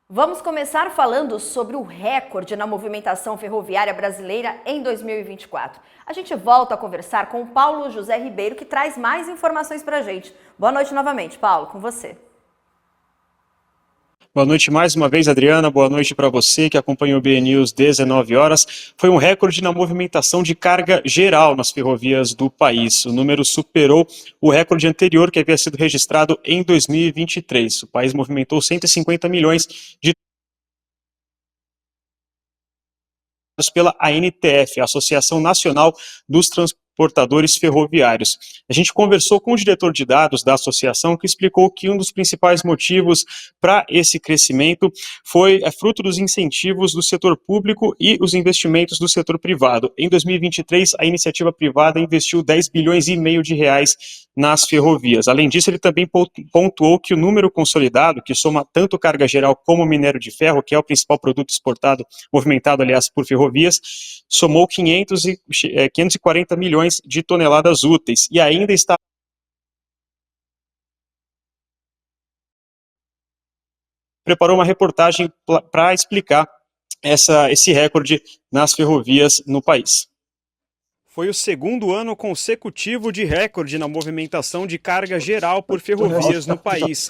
Vamos começar falando sobre o recorde na movimentação ferroviária brasileira em 2024. A gente volta a conversar com o Paulo José Ribeiro, que traz mais informações para a gente. Boa noite novamente, Paulo, com você. Boa noite mais uma vez, Adriana. Boa noite para você que acompanhou o BN News 19 horas. Foi um recorde na movimentação de carga geral nas ferrovias do país. O número superou o recorde anterior que havia sido registrado em 2023. O país movimentou 150 milhões de pela ANTF, Associação Nacional dos Transportadores Ferroviários. A gente conversou com o diretor de dados da associação, que explicou que um dos principais motivos para esse crescimento foi fruto dos incentivos do setor público e os investimentos do setor privado. Em 2023, a iniciativa privada investiu 10 bilhões e meio de reais nas ferrovias. Além disso, ele também pontuou que o número consolidado, que soma tanto carga geral como minério de ferro, que é o principal produto exportado, movimentado, aliás, por ferrovias, somou 540 milhões de toneladas úteis e ainda está preparou uma reportagem para explicar esse recorde nas ferrovias no país. Foi o segundo ano consecutivo de recorde na movimentação de carga geral por ferrovias no país.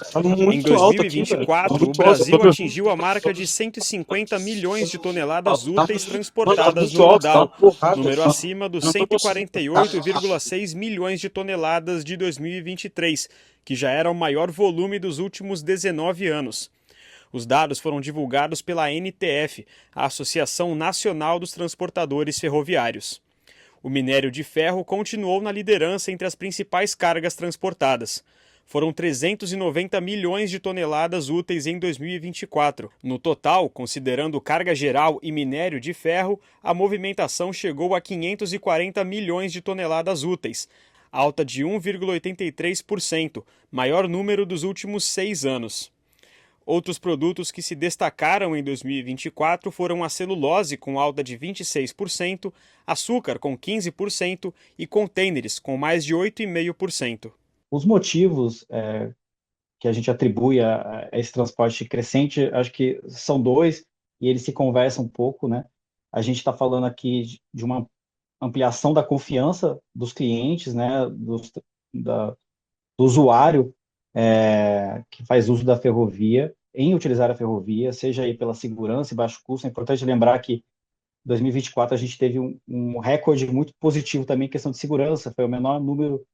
Em 2024, o Brasil atingiu a marca de 150 milhões de toneladas úteis transportadas no modal, número acima dos 148,6 milhões de toneladas de 2023, que já era o maior volume dos últimos 19 anos. Os dados foram divulgados pela ANTF, a Associação Nacional dos Transportadores Ferroviários. O minério de ferro continuou na liderança entre as principais cargas transportadas. Foram 390 milhões de toneladas úteis em 2024. No total, considerando carga geral e minério de ferro, a movimentação chegou a 540 milhões de toneladas úteis, alta de 1,83%, maior número dos últimos 6 anos. Outros produtos que se destacaram em 2024 foram a celulose, com alta de 26%, açúcar, com 15% e contêineres, com mais de 8,5%. Os motivos que a gente atribui a esse transporte crescente, acho que são dois, e eles se conversam um pouco, né? A gente está falando aqui de uma ampliação da confiança dos clientes, né? Do usuário que faz uso da ferrovia, em utilizar a ferrovia, seja aí pela segurança e baixo custo. É importante lembrar que em 2024 a gente teve um recorde muito positivo também em questão de segurança, foi o menor número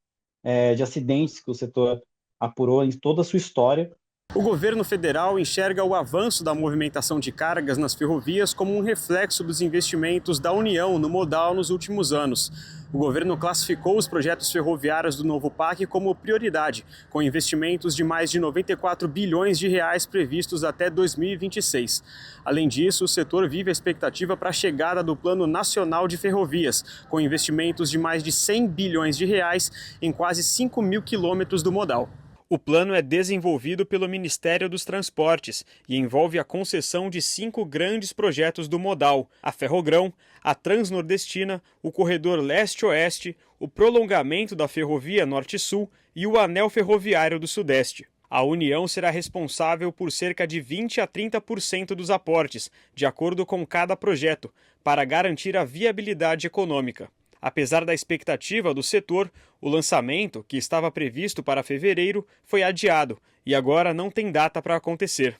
de acidentes que o setor apurou em toda a sua história. O governo federal enxerga o avanço da movimentação de cargas nas ferrovias como um reflexo dos investimentos da União no modal nos últimos anos. O governo classificou os projetos ferroviários do novo PAC como prioridade, com investimentos de mais de 94 bilhões de reais previstos até 2026. Além disso, o setor vive a expectativa para a chegada do Plano Nacional de Ferrovias, com investimentos de mais de 100 bilhões de reais em quase 5 mil quilômetros do modal. O plano é desenvolvido pelo Ministério dos Transportes e envolve a concessão de 5 grandes projetos do modal: a Ferrogrão, a Transnordestina, o Corredor Leste-Oeste, o prolongamento da Ferrovia Norte-Sul e o Anel Ferroviário do Sudeste. A União será responsável por cerca de 20 a 30% dos aportes, de acordo com cada projeto, para garantir a viabilidade econômica. Apesar da expectativa do setor, o lançamento, que estava previsto para fevereiro, foi adiado e agora não tem data para acontecer.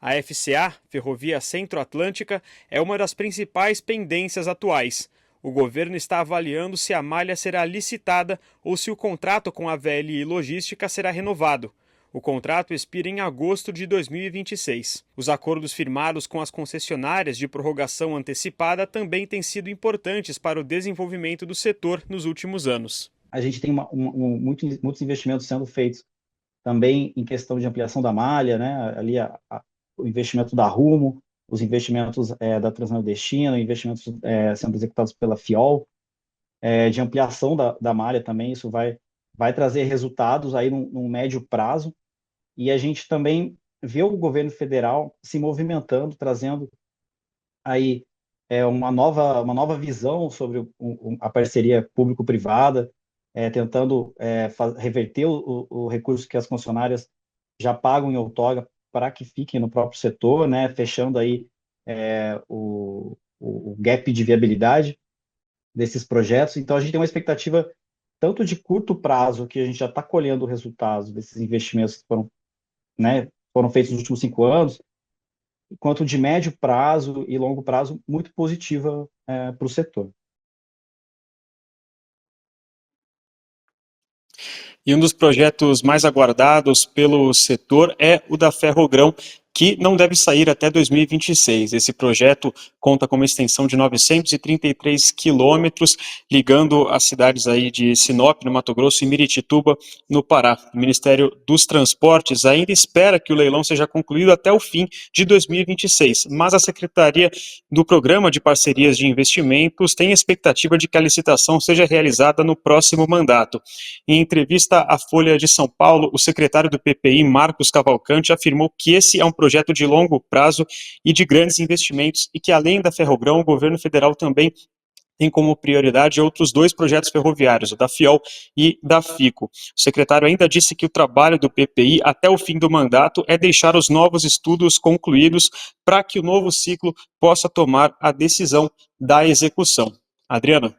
A FCA, Ferrovia Centro-Atlântica, é uma das principais pendências atuais. O governo está avaliando se a malha será licitada ou se o contrato com a VLI Logística será renovado. O contrato expira em agosto de 2026. Os acordos firmados com as concessionárias de prorrogação antecipada também têm sido importantes para o desenvolvimento do setor nos últimos anos. A gente tem muitos investimentos sendo feitos também em questão de ampliação da malha, né? Ali o investimento da Rumo, os investimentos da Transnordestina, investimentos sendo executados pela FIOL, de ampliação da malha também. Isso vai trazer resultados aí num médio prazo. E a gente também vê o governo federal se movimentando, trazendo aí uma nova visão sobre a parceria público-privada, tentando reverter o recurso que as concessionárias já pagam em outorga para que fiquem no próprio setor, né, fechando aí o gap de viabilidade desses projetos. Então, a gente tem uma expectativa tanto de curto prazo, que a gente já está colhendo resultados desses investimentos que foram, né, foram feitos nos últimos 5 anos, quanto de médio prazo e longo prazo, muito positiva para o setor. E um dos projetos mais aguardados pelo setor é o da Ferrogrão, que não deve sair até 2026. Esse projeto conta com uma extensão de 933 quilômetros, ligando as cidades aí de Sinop, no Mato Grosso, e Miritituba, no Pará. O Ministério dos Transportes ainda espera que o leilão seja concluído até o fim de 2026, mas a Secretaria do Programa de Parcerias de Investimentos tem expectativa de que a licitação seja realizada no próximo mandato. Em entrevista à Folha de São Paulo, o secretário do PPI, Marcos Cavalcante, afirmou que esse é um projeto de longo prazo e de grandes investimentos e que, além da Ferrogrão, o governo federal também tem como prioridade outros 2 projetos ferroviários, o da FIOL e da FICO. O secretário ainda disse que o trabalho do PPI até o fim do mandato é deixar os novos estudos concluídos para que o novo ciclo possa tomar a decisão da execução. Adriana.